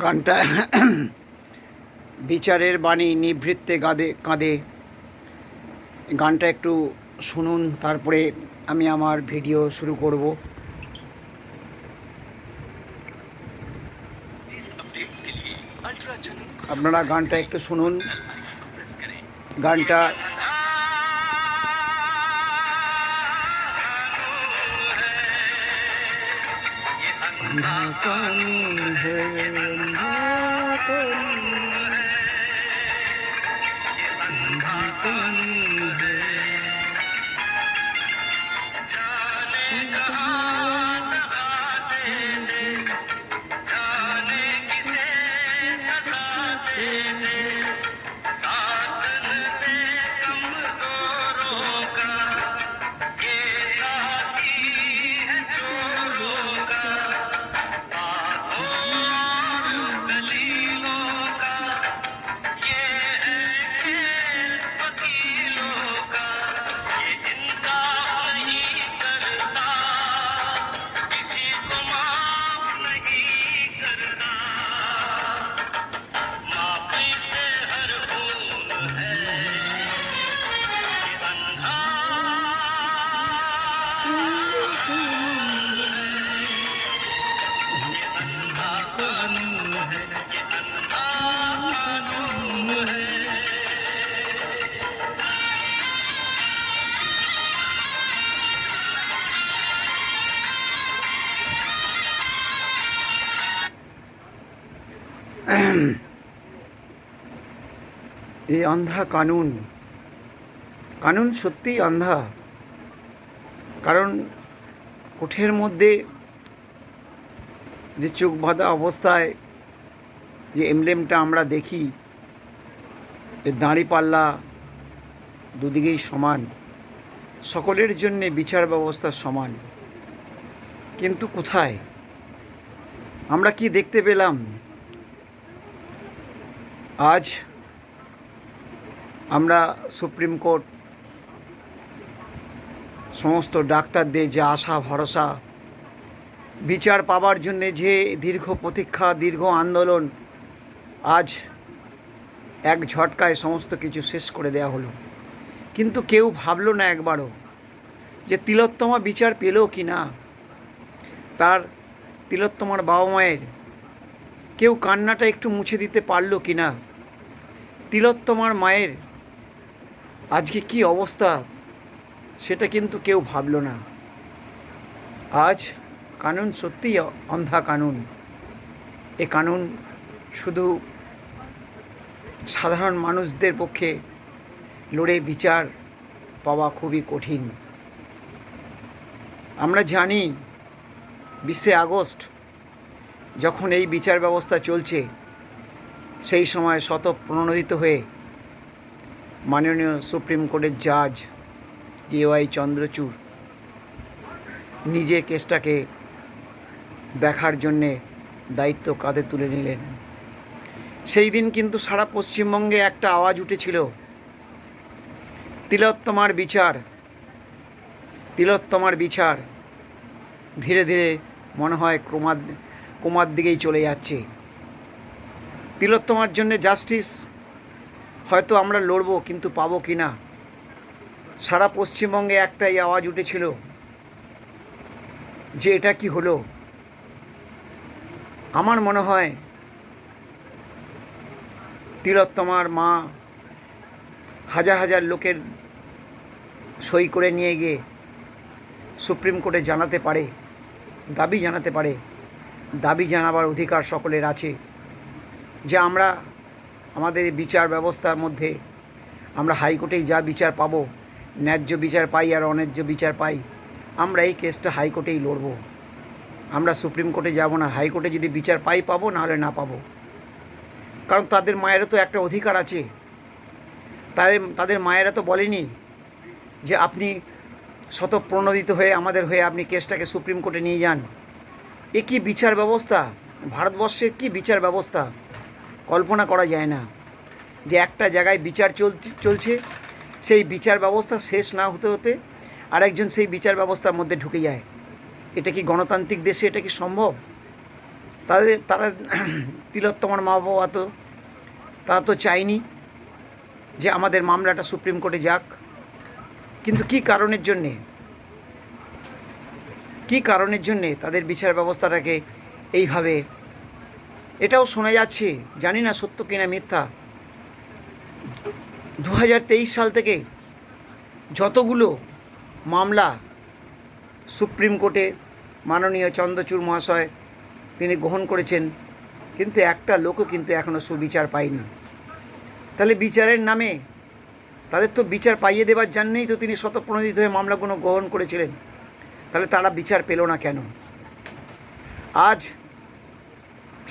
গানটা বিচারের বাণী নিভৃতে কাঁদে কাঁদে। গানটা একটু শুনুন, তারপরে আমি আমার ভিডিও শুরু করব। আপনারা গানটা একটু শুনুন। গানটা এই অন্ধা কানুন, কানুন সত্যিই অন্ধা। কারণ কোঠের মধ্যে যে চোখ বাঁধা অবস্থায় যে এমব্লেমটা আমরা দেখি, এ দাঁড়িপাল্লা দুদিকেই সমান, সকলের জন্যে বিচার ব্যবস্থা সমান। কিন্তু কোথায় আমরা কি দেখতে পেলাম? আজ আমরা সুপ্রিম কোর্ট, সমস্ত ডাক্তারদের যে আশা ভরসা, বিচার পাবার জন্যে যে দীর্ঘ প্রতীক্ষা, দীর্ঘ আন্দোলন, আজ এক ঝটকায় সমস্ত কিছু শেষ করে দেয়া হলো। কিন্তু কেউ ভাবলো না একবারও যে তিলোত্তমা বিচার পেল কি না, তার তিলোত্তমার বাবা মায়ের কেউ কান্নাটা একটু মুছে দিতে পারলো কি না, তিলোত্তমার মায়ের আজকে কি অবস্থা সেটা কিন্তু কেউ ভাবলো না। আজ কানুন সত্যিই অন্ধা কানুন। এ কানুন শুধু সাধারণ মানুষদের পক্ষে লড়ে বিচার পাওয়া খুবই কঠিন। আমরা জানি 20শে আগস্ট যখন এই বিচার ব্যবস্থা চলছে, সেই সময় স্বতঃপ্রণোদিত হয়ে মাননীয় সুপ্রিম কোর্টের জাজ DY চন্দ্রচূড় নিজে কেসটাকে দেখার জন্যে দায়িত্ব কাঁধে তুলে নিলেন। সেই দিন কিন্তু সারা পশ্চিমবঙ্গে একটা আওয়াজ উঠেছিল, তিলোত্তমার বিচার, তিলোত্তমার বিচার। ধীরে ধীরে মনে হয় ক্রমার দিকেই চলে যাচ্ছে। তিলোত্তমার জন্যে জাস্টিস হয়তো আমরা লড়ব, কিন্তু পাবো কি না। সারা পশ্চিমবঙ্গে একটাই আওয়াজ উঠেছিল যে এটা কি হলো। আমার মনে হয় তিলোত্তমার মা হাজার হাজার লোকের সই করে নিয়ে গিয়ে সুপ্রিম কোর্টে জানাতে পারে, দাবি জানাতে পারে। দাবি জানাবার অধিকার সকলের আছে যে আমরা আমাদের বিচার ব্যবস্থার মধ্যে আমরা হাইকোর্টেই যা বিচার পাবো, ন্যায্য বিচার পাই আর অন্যায্য বিচার পাই, আমরা এই কেসটা হাইকোর্টেই লড়ব। আমরা সুপ্রিম কোর্টে যাব না। হাইকোর্টে যদি বিচার পাই পাবো, নাহলে না পাবো। কারণ তাদের মায়েরা তো একটা অধিকার আছে। তাদের মায়েরা তো বলেনি যে আপনি স্বতঃপ্রণোদিত হয়ে আমাদের হয়ে আপনি কেসটাকে সুপ্রিম কোর্টে নিয়ে যান। এ কী বিচার ব্যবস্থা! ভারতবর্ষের কি বিচার ব্যবস্থা! কল্পনা করা যায় না যে একটা জায়গায় বিচার চলছে, সেই বিচার ব্যবস্থা শেষ না হতে হতে আরেকজন সেই বিচার ব্যবস্থার মধ্যে ঢুকে যায়। এটা কি গণতান্ত্রিক দেশে এটা কি সম্ভব? তারা তিলোত্তমার মা বাবা তারা তো চায়নি যে আমাদের মামলাটা সুপ্রিম কোর্টে যাক। কিন্তু কী কারণের জন্যে তাদের বিচার ব্যবস্থাটাকে এইভাবে, এটাও শোনা যাচ্ছে, জানি না সত্য কিনা মিথ্যা, 2023 সাল থেকে যতগুলো মামলা সুপ্রিম কোর্টে মাননীয় চন্দ্রচূড় মহাশয় তিনি গ্রহণ করেছেন, কিন্তু একটা লোকও কিন্তু এখনও সুবিচার পায়নি। তাহলে বিচারের নামে তাদের তো বিচার পাইয়ে দেওয়ার জন্যই তো তিনি স্বতঃপ্রণোদিত হয়ে মামলাগুলো গ্রহণ করেছিলেন। তাহলে তারা বিচার পেল না কেন? আজ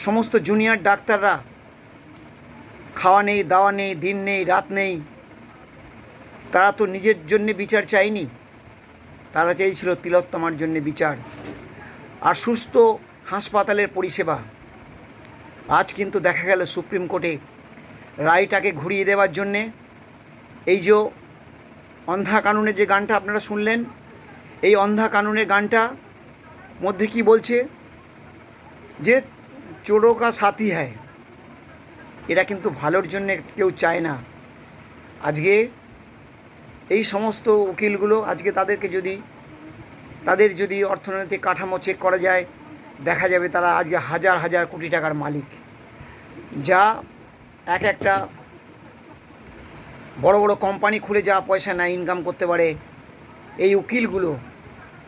সমস্ত জুনিয়র ডাক্তাররা খাওয়া নেই, দাওয়া নেই, দিন নেই, রাত নেই, তারা তো নিজের জন্যে বিচার চায়নি, তারা চেয়েছিল তিলোত্তমার জন্যে বিচার আর সুস্থ হাসপাতালের পরিষেবা। আজ কিন্তু দেখা গেল সুপ্রিম কোর্টে রায়টাকে ঘুরিয়ে দেওয়ার জন্যে এই যে অন্ধা কানুনের যে গানটা আপনারা শুনলেন, এই অন্ধা কানুনের গানটা মধ্যে কি বলছে যে চোরো কা সাথী হ্যায়। এরা কিন্তু ভালোর জন্যে কেউ চায় না। আজকে এই সমস্ত উকিলগুলো আজকে তাদের যদি অর্থনৈতিক কাঠামো চেক করা যায়, দেখা যাবে তারা আজকে হাজার হাজার কোটি টাকার মালিক। যা একটা বড় বড় কোম্পানি খুলে যা পয়সা না ইনকাম করতে পারে, এই উকিলগুলো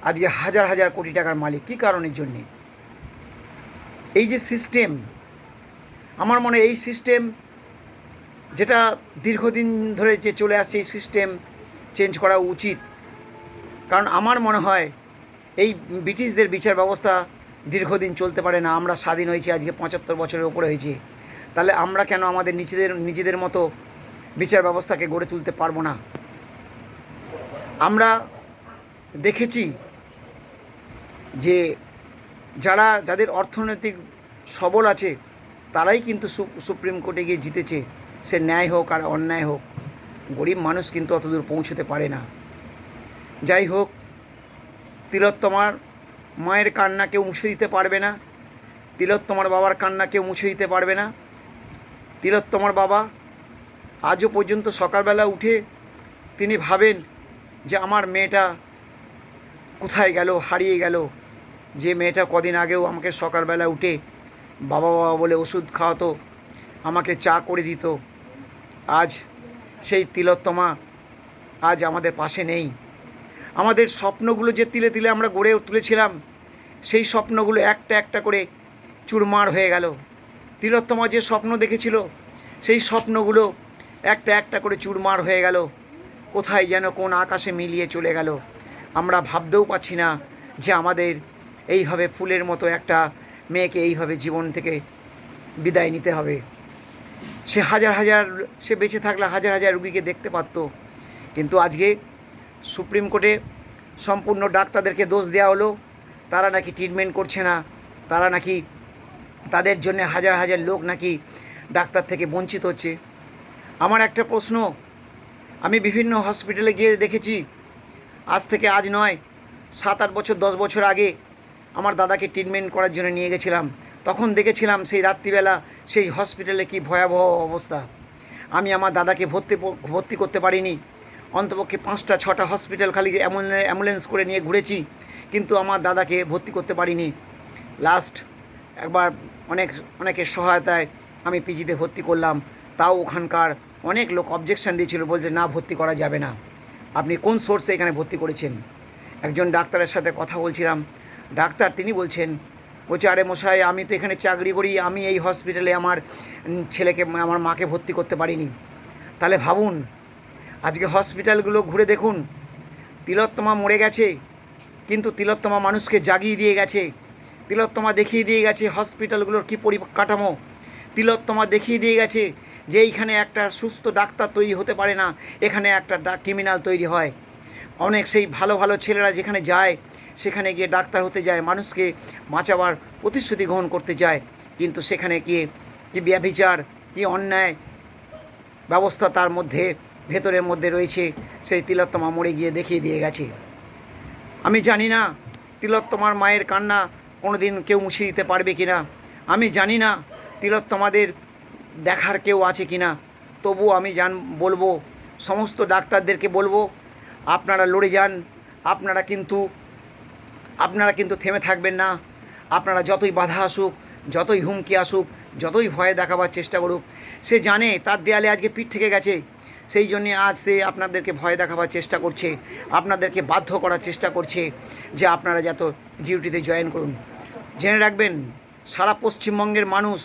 আজকে হাজার হাজার কোটি টাকার মালিক। কী কারণের জন্যে? এই যে সিস্টেম, আমার মনে এই সিস্টেম যেটা দীর্ঘদিন ধরে যে চলে আসছে, এই সিস্টেম চেঞ্জ করা উচিত। কারণ আমার মনে হয় এই ব্রিটিশদের বিচার ব্যবস্থা দীর্ঘদিন চলতে পারে না। আমরা স্বাধীন হয়েছি আজকে 75 বছরের উপরে হয়েছে, তাহলে আমরা কেন আমাদের নিজেদের মতো বিচার ব্যবস্থাকে গড়ে তুলতে পারবো না? আমরা দেখেছি যে যাদের অর্থনৈতিক সবল আছে তারাই কিন্তু সুপ্রিম কোর্টে গিয়ে জিতেছে, সে ন্যায় হোক আর অন্যায় হোক। গরিব মানুষ কিন্তু অতদূর পৌঁছতে পারে না। যাই হোক, তিলোত্তমার মায়ের কান্না কেউ মুছে দিতে পারবে না, তিলোত্তমার বাবার কান্না কেউ মুছে দিতে পারবে না। তিলোত্তমার বাবা আজও পর্যন্ত সকালবেলা উঠে তিনি ভাবেন যে আমার মেয়েটা কোথায় গেল, হারিয়ে গেল। যে মেয়েটা কদিন আগেও আমাকে সকালবেলা উঠে বাবা বাবা বলে ওষুধ খাওয়াতো, আমাকে চা করে দিত, আজ সেই তিলোত্তমা আজ আমাদের পাশে নেই। আমাদের স্বপ্নগুলো যে তিলে তিলে আমরা গড়ে তুলেছিলাম, সেই স্বপ্নগুলো একটা একটা করে চুরমার হয়ে গেল। তিলোত্তমা যে স্বপ্ন দেখেছিল, সেই স্বপ্নগুলো একটা একটা করে চুরমার হয়ে গেল। কোথায় যেন কোন আকাশে মিলিয়ে চলে গেল। আমরা ভাবতেও পারছি না যে আমাদের এইভাবে ফুলের মতো একটা মেয়েকে এইভাবে জীবন থেকে বিদায় নিতে হবে। সে বেঁচে থাকলে হাজার হাজার রুগীকে দেখতে পারত। কিন্তু আজকে সুপ্রিম কোর্টে সম্পূর্ণ ডাক্তারদেরকে দোষ দেওয়া হলো, তারা নাকি ট্রিটমেন্ট করছে না, তারা নাকি তাদের জন্য হাজার হাজার লোক নাকি ডাক্তার থেকে বঞ্চিত হচ্ছে। আমার একটা প্রশ্ন, আমি বিভিন্ন হসপিটালে গিয়ে দেখেছি, আজ থেকে আজ নয় 7-8 বছর 10 বছর আগে আমার দাদাকে ট্রিটমেন্ট করার জন্য নিয়ে গেছিলাম। তখন দেখেছিলাম সেই রাত্রিবেলা সেই হসপিটালে কি ভয়াবহ অবস্থা। আমি আমার দাদাকে ভর্তি করতে পারিনি। অন্তপক্ষে 5টা-6টা হসপিটাল খালি অ্যাম্বুলেন্স করে নিয়ে ঘুরেছি, কিন্তু আমার দাদাকে ভর্তি করতে পারিনি। লাস্ট একবার অনেকের সহায়তায় আমি পিজিতে ভর্তি করলাম, তাও ওখানকার অনেক লোক অবজেকশন দিয়েছিল, বলছে না ভর্তি করা যাবে না, আপনি কোন সোর্সে এখানে ভর্তি করেছেন। একজন ডাক্তারের সাথে কথা বলছিলাম, ডাক্তার তিনি বলছে আরে মশাই, আমি তো এখানে চাকরি করি, আমি এই হসপিটালে আমার ছেলেকে আমার মাকে ভর্তি করতে পারিনি। তাহলে ভাবুন, আজকে হসপিটালগুলো ঘুরে দেখুন, তিলোত্তমা মরে গেছে, কিন্তু তিলোত্তমা মানুষকে জাগিয়ে দিয়ে গেছে। তিলোত্তমা দেখিয়ে দিয়ে গেছে হসপিটালগুলোর কী পরিকাঠামো। তিলোত্তমা দেখিয়ে দিয়ে গেছে যে এইখানে একটা সুস্থ ডাক্তার তৈরি হতে পারে না, এখানে একটা ক্রিমিনাল তৈরি হয়। অনেক সেই ভালো ভালো ছেলেরা যেখানে যায়, সেখানে গিয়ে ডাক্তার হতে যায়, মানুষকে বাঁচাবার প্রতিশ্রুতি গ্রহণ করতে যায়, কিন্তু সেখানে গিয়ে কী ব্যভিচার, কী অন্যায় ব্যবস্থা তার মধ্যে ভেতরের মধ্যে রয়েছে, সেই তিলোত্তমা মরে গিয়ে দেখিয়ে দিয়ে গেছে। আমি জানি না তিলোত্তমার মায়ের কান্না কোনো দিন কেউ মুছে দিতে পারবে কি না। আমি জানি না তিলোত্তমাদের দেখার কেউ আছে কি না, তবু আমি বলবো সমস্ত ডাক্তারদেরকে বলবো, আপনারা লড়ে যান। আপনারা কিন্তু থেমে থাকবেন না। আপনারা যতই বাধা আসুক, যতই হুমকি আসুক, যতই ভয় দেখাবার চেষ্টা করুক, সে জানে তার দেয়ালে আজকে পিঠ থেকে গেছে, সেই জন্যে আজ সে আপনাদেরকে ভয় দেখাবার চেষ্টা করছে, আপনাদেরকে বাধ্য করার চেষ্টা করছে যে আপনারা যত ডিউটিতে জয়েন করুন। জেনে রাখবেন, সারা পশ্চিমবঙ্গের মানুষ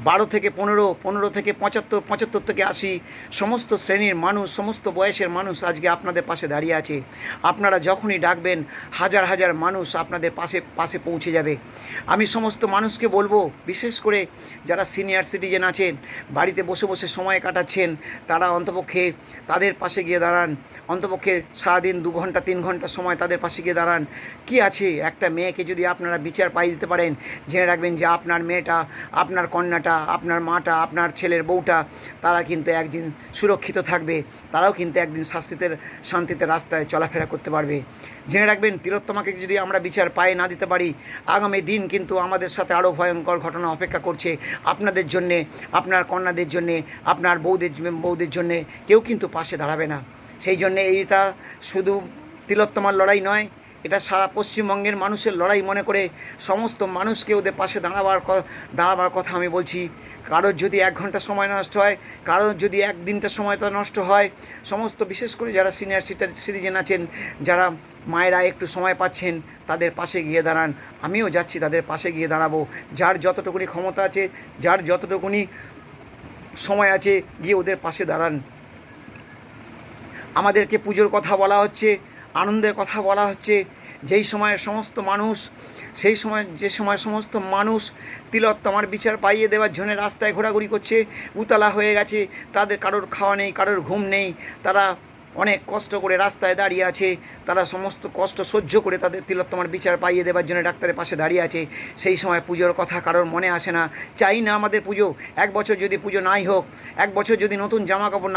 12 থেকে 15, 15 থেকে 75, 75 থেকে 80 সমস্ত শ্রেণীর মানুষ, সমস্ত বয়সের মানুষ আজকে আপনাদের পাশে দাঁড়িয়ে আছে। আপনারা যখনই ডাকবেন হাজার হাজার মানুষ আপনাদের পাশে পৌঁছে যাবে। আমি সমস্ত মানুষকে বলবো, বিশেষ করে যারা সিনিয়র সিটিজেন আছেন, বাড়িতে বসে বসে সময় কাটাচ্ছেন, তারা অন্তপক্ষে তাদের পাশে গিয়ে দাঁড়ান। অন্তপক্ষে সারাদিন 2 ঘন্টা 3 ঘন্টা সময় তাদের পাশে গিয়ে দাঁড়ান। কি আছে, একটা মেয়েকে যদি আপনারা বিচার পাইয়ে দিতে পারেন, জেনে রাখবেন যে আপনার মেয়েটা, আপনার কন্যাটা, আপনার মাটা, আপনার ছেলের বউটা, তারা কিন্তু একদিন সুরক্ষিত থাকবে, তারাও কিন্তু একদিন শান্তিতে রাস্তায় চলাফেরা করতে পারবে। জেনে রাখবেন, তিলোত্তমাকে যদি আমরা বিচার পাই না দিতে পারি, আগামী দিন কিন্তু আমাদের সাথে আরও ভয়ঙ্কর ঘটনা অপেক্ষা করছে। আপনাদের জন্যে, আপনার কন্যাদের জন্যে, আপনার বউদের জন্যে কেউ কিন্তু পাশে দাঁড়াবে না। সেই জন্যে এইটা শুধু তিলোত্তমার লড়াই নয়, এটা সারা পশ্চিমবঙ্গের মানুষের লড়াই মনে করে সমস্ত মানুষকে ওদের পাশে দাঁড়াবার কথা আমি বলছি। কারোর যদি 1 ঘন্টা সময় নষ্ট হয়, কারোর যদি 1 দিনটা সময়টা নষ্ট হয়, সমস্ত বিশেষ করে যারা সিনিয়র সিটিজেন আছেন, যারা মায়েরা একটু সময় পাচ্ছেন, তাদের পাশে গিয়ে দাঁড়ান। আমিও যাচ্ছি তাদের পাশে গিয়ে দাঁড়াবো। যার যতটুকুনি ক্ষমতা আছে, যার যতটুকুনি সময় আছে, গিয়ে ওদের পাশে দাঁড়ান। আমাদেরকে পুজোর কথা বলা হচ্ছে, আনন্দের কথা বলা হচ্ছে, যেই সময়ের সমস্ত মানুষ, যে সময় সমস্ত মানুষ তিলোত্তমার বিচার পাইয়ে দেওয়ার জন্য রাস্তায় ঘোরাঘুরি করছে, উতলা হয়ে গেছে, তাদের কারোর খাওয়া নেই, কারোর ঘুম নেই, তারা অনেক কষ্ট করে রাস্তায় দাঁড়িয়ে আছে, তারা সমস্ত কষ্ট সহ্য করে তাদের তিলোত্তমার বিচার পাইয়ে দেওয়ার জন্য ডাক্তারের পাশে দাঁড়িয়ে আছে। সেই সময় পুজোর কথা কারোর মনে আসে না। চাই না আমাদের পুজো, 1 বছর যদি পুজো নাই হোক, 1 বছর যদি নতুন জামা কাপড়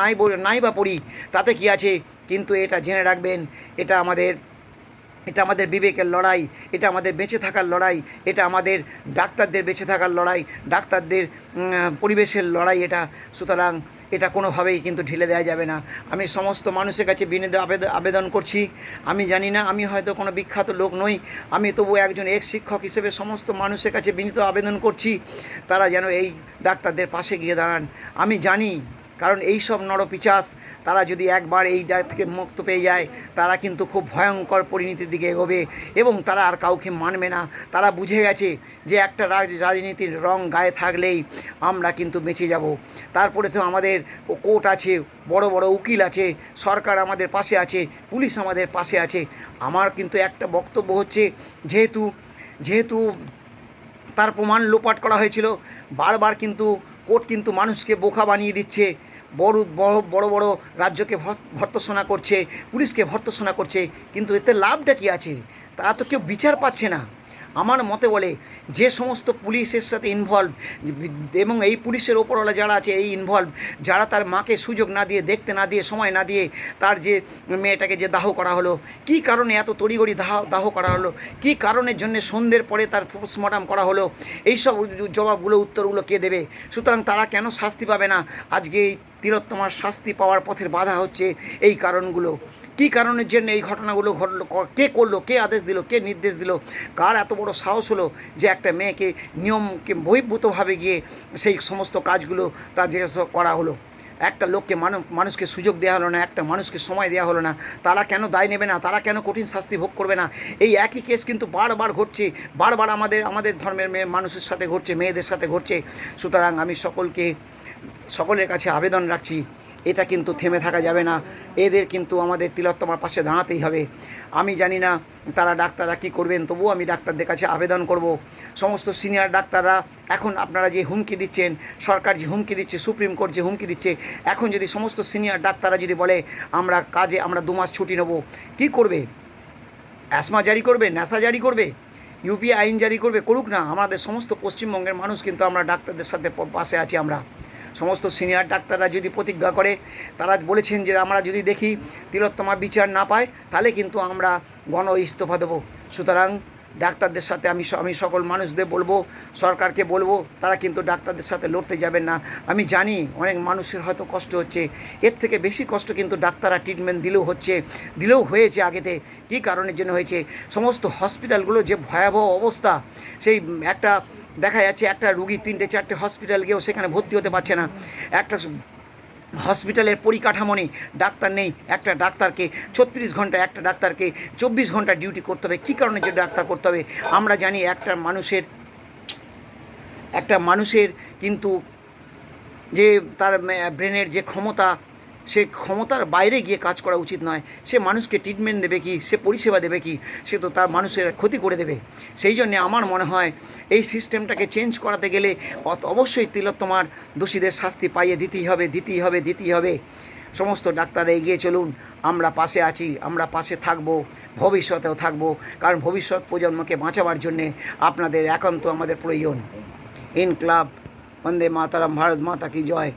নাই বা পরি, তাতে কি আছে, কিন্তু এটা জেনে রাখবেন, এটা আমাদের বিবেকের লড়াই, এটা আমাদের বেঁচে থাকার লড়াই, এটা আমাদের ডাক্তারদের বেঁচে থাকার লড়াই, ডাক্তারদের পরিবেশের লড়াই এটা। সুতরাং এটা কোনোভাবেই কিন্তু ঢিলে দেওয়া যাবে না। আমি সমস্ত মানুষের কাছে বিনীত আবেদন করছি। আমি জানি না, আমি হয়তো কোনো বিখ্যাত লোক নই, আমি তবু একজন শিক্ষক হিসেবে সমস্ত মানুষের কাছে বিনীত আবেদন করছি, তারা যেন এই ডাক্তারদের পাশে গিয়ে দাঁড়ান। আমি জানি, কারণ এই সব নরপিশাচ, তারা যদি একবার এই দায় থেকে মুক্ত পেয়ে যায়, তারা কিন্তু খুব ভয়ঙ্কর পরিণতির দিকে এগোবে এবং তারা আর কাউকে মানবে না। তারা বুঝে গেছে যে একটা রাজনীতির রং গায়ে থাকলেই আমরা কিন্তু বেঁচে যাব। তারপরে তো আমাদের কোর্ট আছে, বড় বড় উকিল আছে, সরকার আমাদের পাশে আছে, পুলিশ আমাদের পাশে আছে। আমার কিন্তু একটা বক্তব্য হচ্ছে, যেহেতু তার প্রমাণ লোপাট করা হয়েছিল, বারবার কিন্তু কোর্ট কিন্তু মানুষকে বোকা বানিয়ে দিচ্ছে, বড় বড় রাজ্যকে ভর্ৎসনা করছে, পুলিশকে ভর্ৎসনা করছে, কিন্তু এতে লাভটা কী আছে? তারা তো কেউ বিচার পাচ্ছে না। আমার মতে বলে, যে সমস্ত পুলিশের সাথে ইনভলভ এবং এই পুলিশের ওপরওয়ালা যারা আছে এই ইনভলভ, যারা তার মাকে সুযোগ না দিয়ে, দেখতে না দিয়ে, সময় না দিয়ে, তার যে মেয়েটাকে যে দাহ করা হলো, কী কারণে এত তড়িঘড়ি দাহ করা হলো, কী কারণের জন্য সন্ধ্যের পরে তার পোস্টমর্টম করা হলো, এইসব জবাবগুলো, উত্তরগুলো কে দেবে? সুতরাং তারা কেন শাস্তি পাবে না? আজকে এই তিলোত্তমার শাস্তি পাওয়ার পথের বাধা হচ্ছে এই কারণগুলো। কী কারণের জন্য এই ঘটনাগুলো ঘটলো, কে করলো, কে আদেশ দিল, কে নির্দেশ দিল, কার এত বড় সাহস হলো যে একটা মেয়েকে নিয়মকে বহির্ভূতভাবে গিয়ে সেই সমস্ত কাজগুলো তার যে করা হলো? একটা লোককে মানুষকে সুযোগ দেওয়া হলো না, একটা মানুষকে সময় দেওয়া হলো না। তারা কেন দায় নেবে না? তারা কেন কঠিন শাস্তি ভোগ করবে না? এই একই কেস কিন্তু বারবার ঘটছে, বারবার আমাদের ধর্মের মানুষের সাথে ঘটছে, মেয়েদের সাথে ঘটছে। সুতরাং আমি সকলের কাছে আবেদন রাখছি, এটা কিন্তু থেমে থাকা যাবে না। এদের কিন্তু আমাদের তিলোত্তমার পাশে দাঁড়াতেই হবে। আমি জানি না ডাক্তাররা কী করবেন, তবুও আমি ডাক্তারদের কাছে আবেদন করব, সমস্ত সিনিয়র ডাক্তাররা, এখন আপনারা যে হুমকি দিচ্ছেন, সরকার যে হুমকি দিচ্ছে, সুপ্রিম কোর্ট যে হুমকি দিচ্ছে, এখন যদি সমস্ত সিনিয়র ডাক্তাররা যদি বলে আমরা 2 মাস ছুটি নেব, কী করবে? অ্যাসমা জারি করবে, নেশা জারি করবে, ইউপি আইন জারি করবে, করুক না। আমাদের সমস্ত পশ্চিমবঙ্গের মানুষ কিন্তু আমরা ডাক্তারদের সাথে পাশে আছি। আমরা সমস্ত সিনিয়র ডাক্তাররা যদি প্রতিজ্ঞা করে, তারা বলেছেন যে আমরা যদি দেখি তিলোত্তমা বিচার না পায়, তাহলে কিন্তু আমরা গণ ইস্তফা দেবো। সুতরাং ডাক্তারদের সাথে আমি সকল মানুষদের বলবো, সরকারকে বলবো, তারা কিন্তু ডাক্তারদের সাথে লড়তে যাবেন না। আমি জানি অনেক মানুষের হয়তো কষ্ট হচ্ছে, এর থেকে বেশি কষ্ট কিন্তু ডাক্তাররা ট্রিটমেন্ট দিলেও হয়েছে আগেতে। কী কারণের জন্য হয়েছে? সমস্ত হসপিটালগুলো যে ভয়াবহ অবস্থা, সেই একটা দেখা যাচ্ছে একটা রুগী 3-4টে হসপিটাল গিয়েও সেখানে ভর্তি হতে পারছে না। একটা হসপিটালের পরিকাঠামো নেই, ডাক্তার নেই, একটা ডাক্তারকে 36 ঘন্টা, একটা ডাক্তারকে 24 ঘন্টা ডিউটি করতে হবে। কী কারণে যে ডাক্তার করতে হবে? আমরা জানি একটা মানুষের কিন্তু যে তার ব্রেনের যে ক্ষমতা, সে ক্ষমতার বাইরে গিয়ে কাজ করা উচিত নয়। সে মানুষকে ট্রিটমেন্ট দেবে কি, সে পরিষেবা দেবে কি? সে তো তার মানুষের ক্ষতি করে দেবে। সেই জন্যে আমার মনে হয় এই সিস্টেমটাকে চেঞ্জ করাতে গেলে অবশ্যই তিলোত্তমার দোষীদের শাস্তি পাইয়ে দিতেই হবে। সমস্ত ডাক্তাররা এগিয়ে চলুন, আমরা পাশে আছি, আমরা পাশে থাকব, ভবিষ্যতেও থাকব, কারণ ভবিষ্যৎ প্রজন্মকে বাঁচাবার জন্যে আপনাদের একান্ত আমাদের প্রয়োজন। ইনকলাব, বন্দে মাতারাম, ভারত মাতা কি জয়।